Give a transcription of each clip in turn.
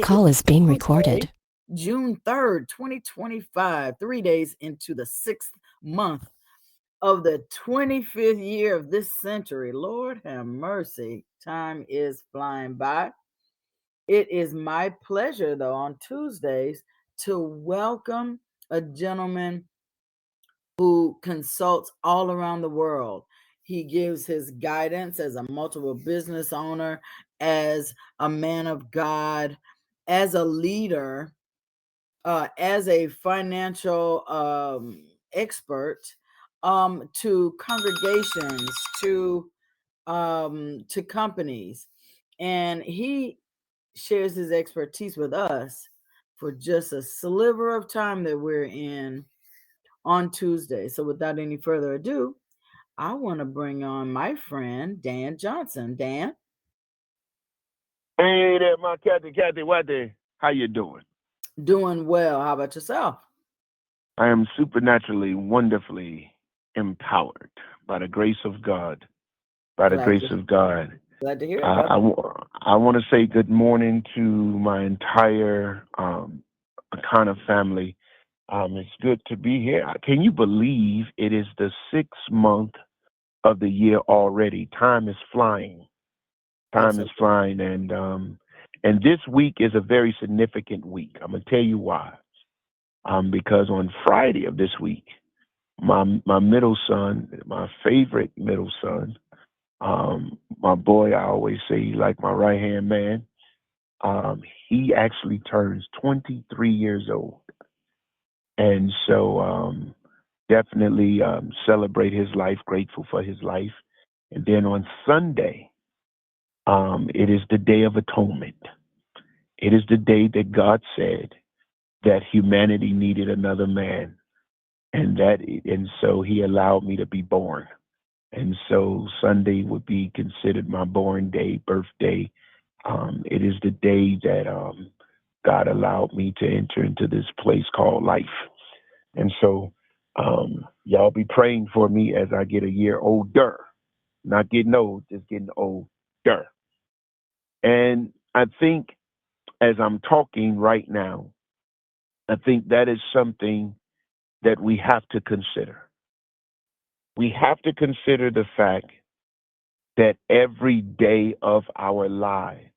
Call is being recorded. June 3rd, 2025, 3 days into the sixth month of the 25th year of this century. Lord have mercy. Time is flying by. It is my pleasure, though, on Tuesdays to welcome a gentleman who consults all around the world. He gives his guidance as a multiple business owner, as a man of God, as a leader, as a financial expert, to congregations, to companies, and he shares his expertise with us for just a sliver of time that we're in on Tuesday. So, without any further ado, I want to bring on my friend Dan Johnson. Dan, Hey there, my Kathy, what the? How you doing? doing well. How about yourself? I am supernaturally, wonderfully empowered by the grace of God. By the Glad grace to of God, glad to hear it, I, brother. I, I want to say good morning to my entire Akana family. It's good to be here. Can you believe it is the 6th month of the year already? Time is flying. Time is Absolutely. flying, and this week is a very significant week. I'm gonna tell you why. Because on Friday of this week, my middle son, my favorite middle son, my boy, I always say he like my right hand man. He actually turns 23 years old, and so definitely celebrate his life, grateful for his life. And then on Sunday, it is the Day of Atonement. It is the day that God said that humanity needed another man, and so He allowed me to be born. And so Sunday would be considered my born day, birthday. It is the day that God allowed me to enter into this place called life. And so y'all be praying for me as I get a year older. Not getting old, just getting older. And I think as I'm talking right now, I think that is something that we have to consider. We have to consider the fact that every day of our lives,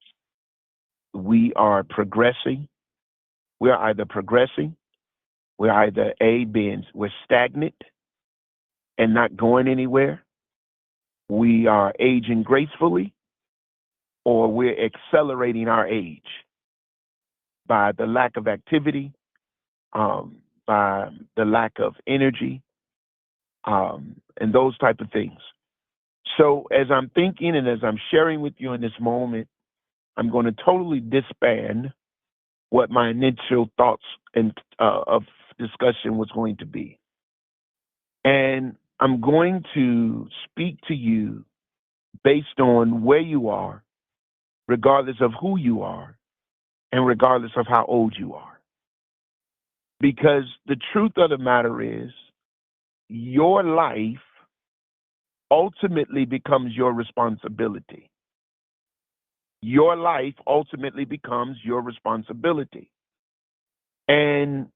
we are progressing. We're either progressing, we're either we're stagnant and not going anywhere, we are aging gracefully, or we're accelerating our age by the lack of activity, by the lack of energy, and those type of things. So as I'm thinking and as I'm sharing with you in this moment, I'm going to totally disband what my initial thoughts and of discussion was going to be. And I'm going to speak to you based on where you are, regardless of who you are, and regardless of how old you are. Because the truth of the matter is, your life ultimately becomes your responsibility. Your life ultimately becomes your responsibility. And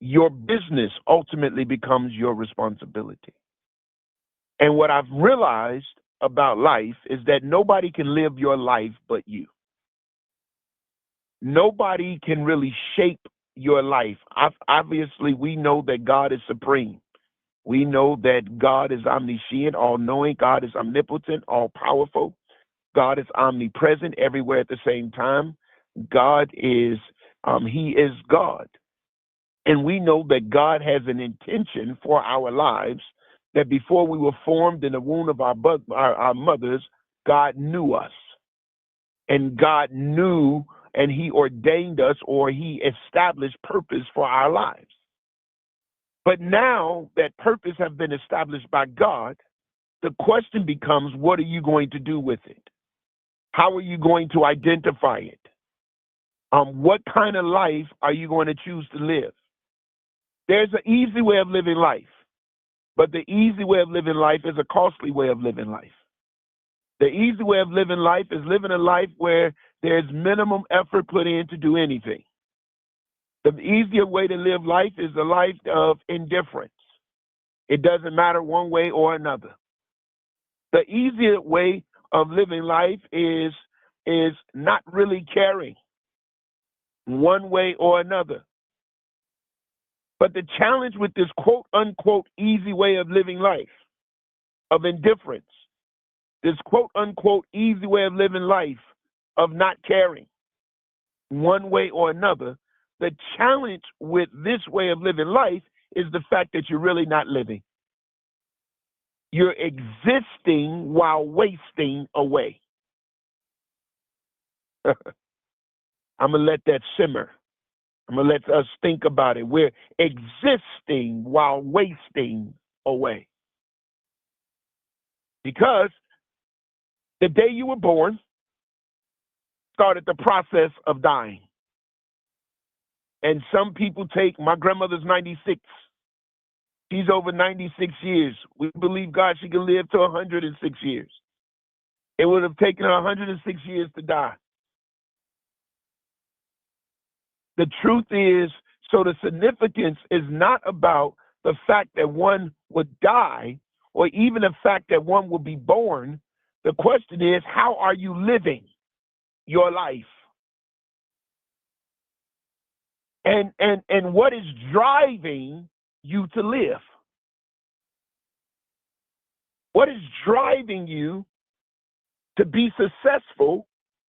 your business ultimately becomes your responsibility. And what I've realized about life is that nobody can live your life but you. Nobody can really shape your life. Obviously, we know that God is supreme. We know that God is omniscient, all knowing. God is omnipotent, all powerful. God is omnipresent everywhere at the same time. God is, He is God. And we know that God has an intention for our lives, that before we were formed in the womb of our mothers, God knew us. And God knew and He ordained us, or He established purpose for our lives. But now that purpose has been established by God, the question becomes, what are you going to do with it? How are you going to identify it? What kind of life are you going to choose to live? There's an easy way of living life, but the easy way of living life is a costly way of living life. The easy way of living life is living a life where there's minimum effort put in to do anything. The easier way to live life is a life of indifference. It doesn't matter one way or another. The easier way of living life is not really caring one way or another. But the challenge with this quote unquote easy way of living life, of indifference, this quote unquote easy way of living life, of not caring one way or another, the challenge with this way of living life is the fact that you're really not living. You're existing while wasting away. I'm going to let that simmer. I'm going to let us think about it. We're existing while wasting away. Because the day you were born started the process of dying. And some people my grandmother's 96. She's over 96 years. We believe God she can live to 106 years. It would have taken her 106 years to die. The truth is, so the significance is not about the fact that one would die or even the fact that one will be born. The question is, how are you living your life? And what is driving you to live? What is driving you to be successful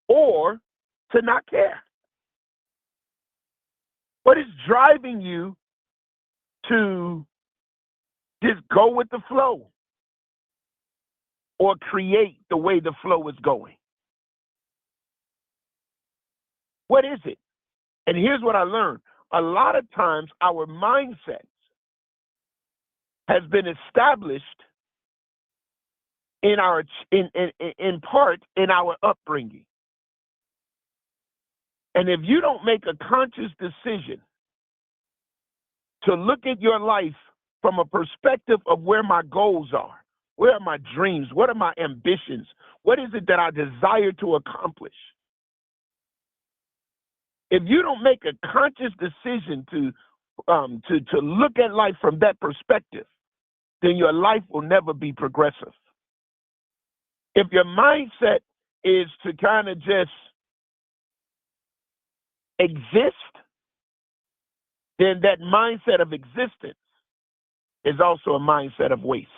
or to not care? What is driving you to just go with the flow or create the way the flow is going? What is it? And here's what I learned. A lot of times our mindset has been established in part in our upbringing. And if you don't make a conscious decision to look at your life from a perspective of where my goals are, where are my dreams, what are my ambitions, what is it that I desire to accomplish? If you don't make a conscious decision to look at life from that perspective, then your life will never be progressive. If your mindset is to kind of just exist, then that mindset of existence is also a mindset of waste.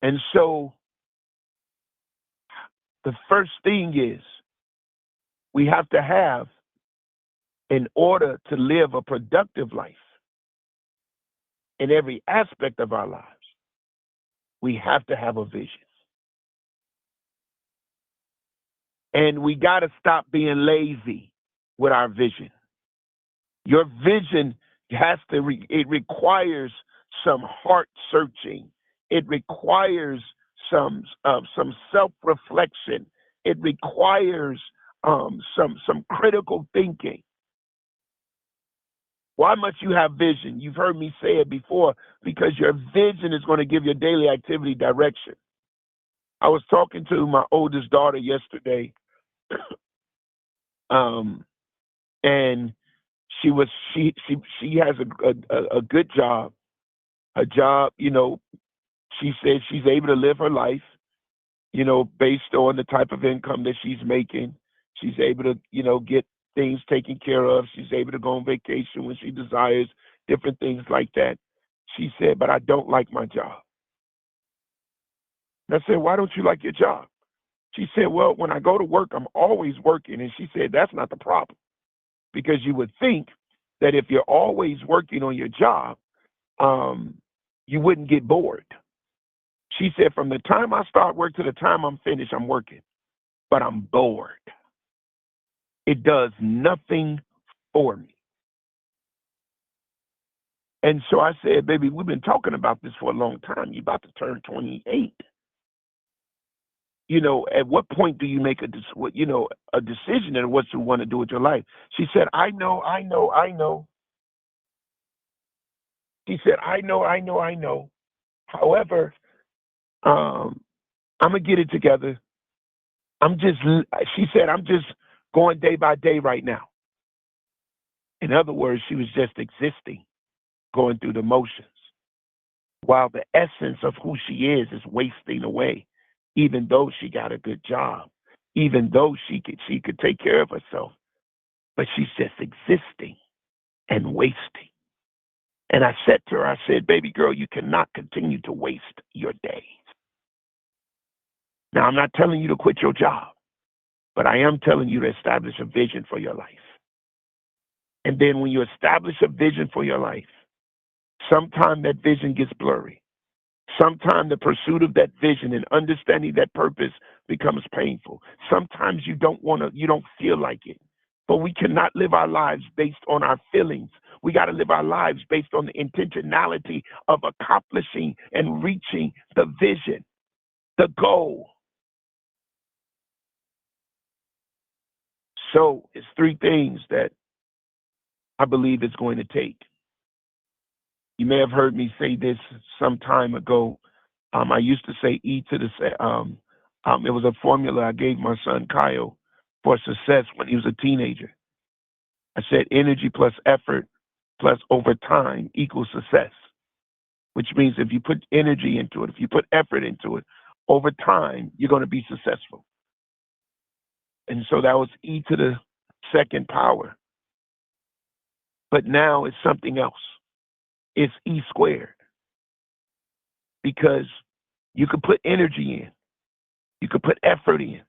And so the first thing is we have to have, in order to live a productive life in every aspect of our lives, we have to have a vision. And we got to stop being lazy with our vision. Your vision has to, it requires some heart searching. It requires some self-reflection. It requires some critical thinking. Why must you have vision? You've heard me say it before, because your vision is going to give your daily activity direction. I was talking to my oldest daughter yesterday, and she has a good job. A job, she says she's able to live her life, based on the type of income that she's making. She's able to, get things taken care of. She's able to go on vacation when she desires, different things like that. She said, but I don't like my job. And I said, why don't you like your job? She said, well, when I go to work, I'm always working. And she said, that's not the problem. Because you would think that if you're always working on your job, you wouldn't get bored. She said, from the time I start work to the time I'm finished, I'm working, but I'm bored. It does nothing for me. And so I said, baby, we've been talking about this for a long time. You're about to turn 28. At what point do you make a decision in what you want to do with your life? She said, I know. She said, I know. However, I'm going to get it together. She said, I'm just going day by day right now. In other words, she was just existing, going through the motions, while the essence of who she is wasting away, even though she got a good job, even though she could take care of herself, but she's just existing and wasting. And I said to her, I said, baby girl, you cannot continue to waste your days. Now, I'm not telling you to quit your job, but I am telling you to establish a vision for your life. And then when you establish a vision for your life, sometimes that vision gets blurry. Sometimes the pursuit of that vision and understanding that purpose becomes painful. Sometimes you don't feel like it. But we cannot live our lives based on our feelings. We got to live our lives based on the intentionality of accomplishing and reaching the vision, the goal. So it's three things that I believe it's going to take. You may have heard me say this some time ago. I used to say it was a formula I gave my son Kyle for success when he was a teenager. I said energy plus effort plus over time equals success, which means if you put energy into it, if you put effort into it, over time, you're going to be successful. And so that was E to the second power. But now it's something else. It's E squared. Because you could put energy in, you could put effort in,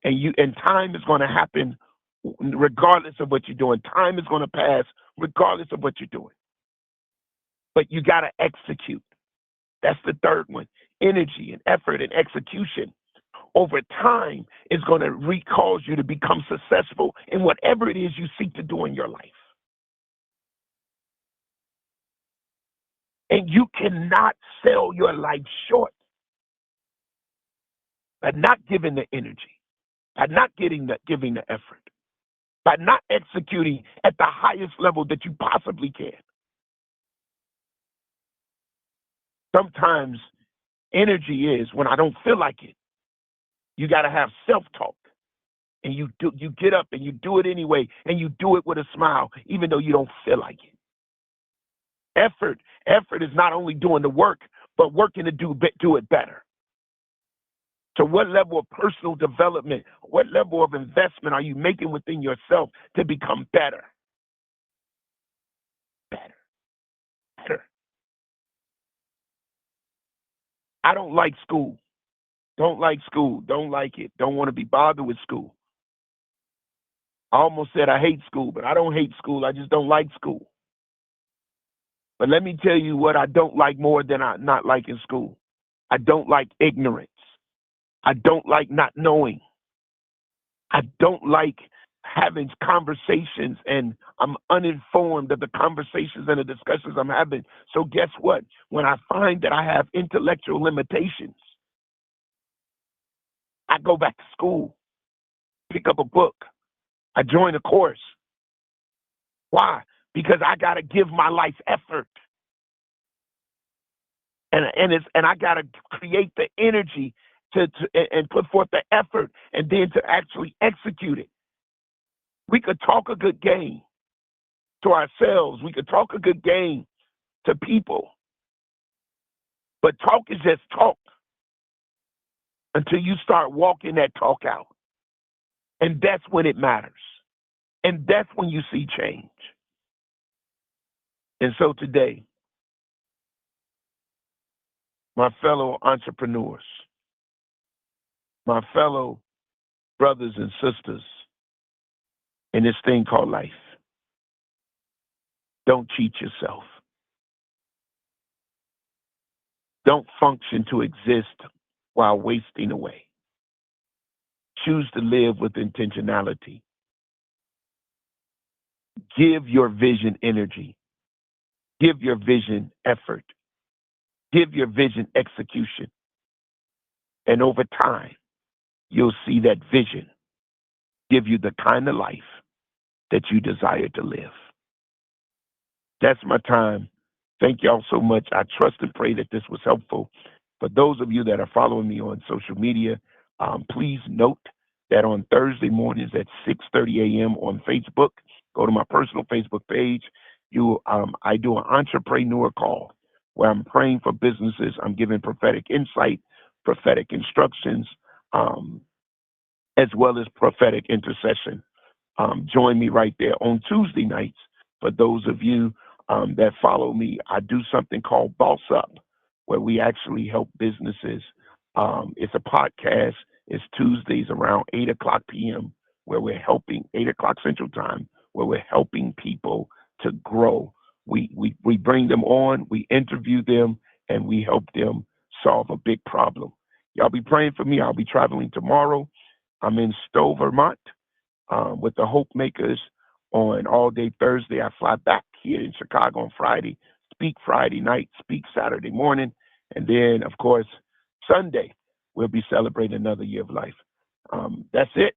and time is going to happen regardless of what you're doing. Time is going to pass regardless of what you're doing. But you got to execute. That's the third one. Energy and effort and execution over time is going to cause you to become successful in whatever it is you seek to do in your life. And you cannot sell your life short by not giving the energy, by not giving the effort, by not executing at the highest level that you possibly can. Sometimes energy is when I don't feel like it. You got to have self-talk. And you get up and you do it anyway, and you do it with a smile, even though you don't feel like it. Effort is not only doing the work, but working to do it better. So what level of personal development, what level of investment are you making within yourself to become better? Better. I don't like school. Don't like school. Don't like it. Don't want to be bothered with school. I almost said I hate school, but I don't hate school. I just don't like school. But let me tell you what I don't like more than I not liking school. I don't like ignorance. I don't like not knowing. I don't like having conversations and I'm uninformed of the conversations and the discussions I'm having. So guess what? When I find that I have intellectual limitations, I go back to school, pick up a book. I join a course. Why? Because I got to give my life effort. And I got to create the energy and put forth the effort and then to actually execute it. We could talk a good game to ourselves. We could talk a good game to people. But talk is just talk until you start walking that talk out. And that's when it matters. And that's when you see change. And so today, my fellow entrepreneurs, my fellow brothers and sisters in this thing called life, don't cheat yourself. Don't function to exist while wasting away. Choose to live with intentionality. Give your vision energy. Give your vision effort. Give your vision execution. And over time, you'll see that vision give you the kind of life that you desire to live. That's my time Thank y'all so much. I trust and pray that this was helpful. For those of you that are following me on social media, please note that on Thursday mornings at 6:30 a.m. on Facebook, go to my personal Facebook page. I do an entrepreneur call where I'm praying for businesses. I'm giving prophetic insight, prophetic instructions, um, as well as prophetic intercession. Join me right there on Tuesday nights. For those of you that follow me, I do something called Boss Up, where we actually help businesses. It's a podcast. It's Tuesdays around 8 o'clock p.m., where we're helping, 8 o'clock Central Time, where we're helping people to grow. We bring them on, we interview them, and we help them solve a big problem. Y'all be praying for me. I'll be traveling tomorrow. I'm in Stowe, Vermont, with the Hope Makers on all day Thursday. I fly back here in Chicago on Friday, speak Friday night, speak Saturday morning, and then, of course, Sunday, we'll be celebrating another year of life. That's it.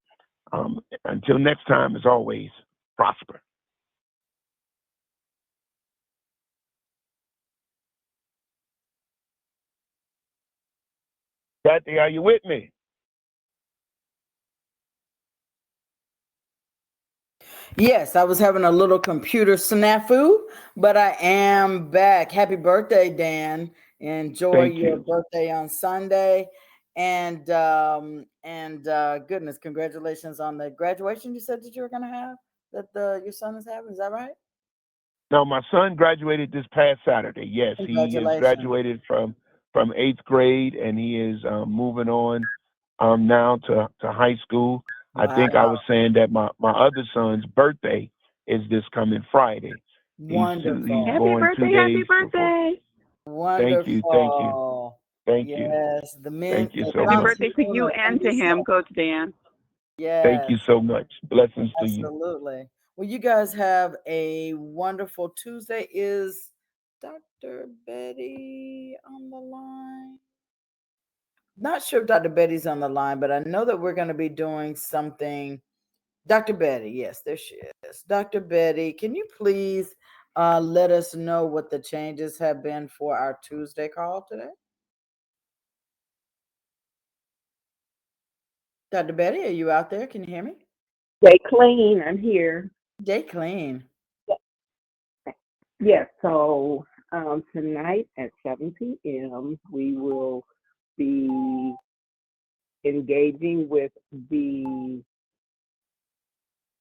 Until next time, as always, prosper. Kathy, are you with me? Yes, I was having a little computer snafu, but I am back. Happy birthday, Dan. Enjoy Thank your you. birthday on Sunday. And goodness, congratulations on the graduation you said that you were gonna have, that your son is having. Is that right? Now, my son graduated this past Saturday. Yes, he is Congratulations. graduated from eighth grade, and he is moving on now to high school. I think I Wow. was saying that my other son's birthday is this coming Friday. He's Wonderful. Happy born two birthday, happy days before. birthday. Thank you, thank you, Wonderful. thank you, Yes, the men, thank you the so Happy sons much. of birthday to men you are gonna and be to him, celebrated. Coach Dan. Thank you Yes. so much. Blessings to you. Absolutely. Well, you guys have a wonderful Tuesday. Is Dr. Betty on the line? Not sure if Dr. Betty's on the line, but I know that we're going to be doing something. Dr. Betty, yes, there she is. Dr. Betty, can you please let us know what the changes have been for our Tuesday call today? Dr. Betty, are you out there? Can you hear me? Stay clean. I'm here. Day clean. Yes, so tonight at 7 p.m., we will be engaging with the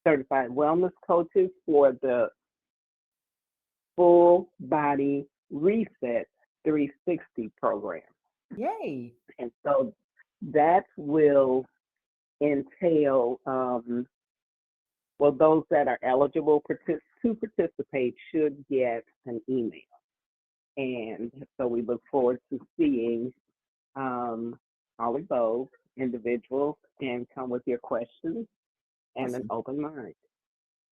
certified wellness coaches for the Full Body Reset 360 program. Yay. And so that will entail, well, those that are eligible to participate should get an email. And so we look forward to seeing all of those individuals and come with your questions and an open mind.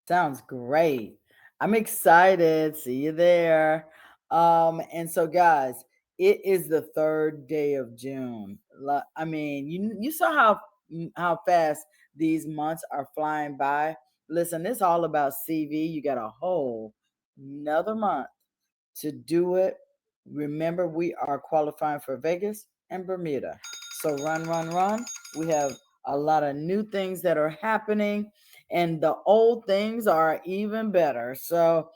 Sounds great. I'm excited. See you there. And so guys, it is the third day of June. I mean, you saw how fast these months are flying by. Listen, it's all about CV. You got a whole another month to do it. Remember, we are qualifying for Vegas and Bermuda. So run, run, run. We have a lot of new things that are happening, and the old things are even better. So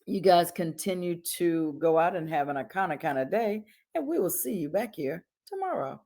you guys continue to go out and have an iconic kind of day, and we will see you back here tomorrow.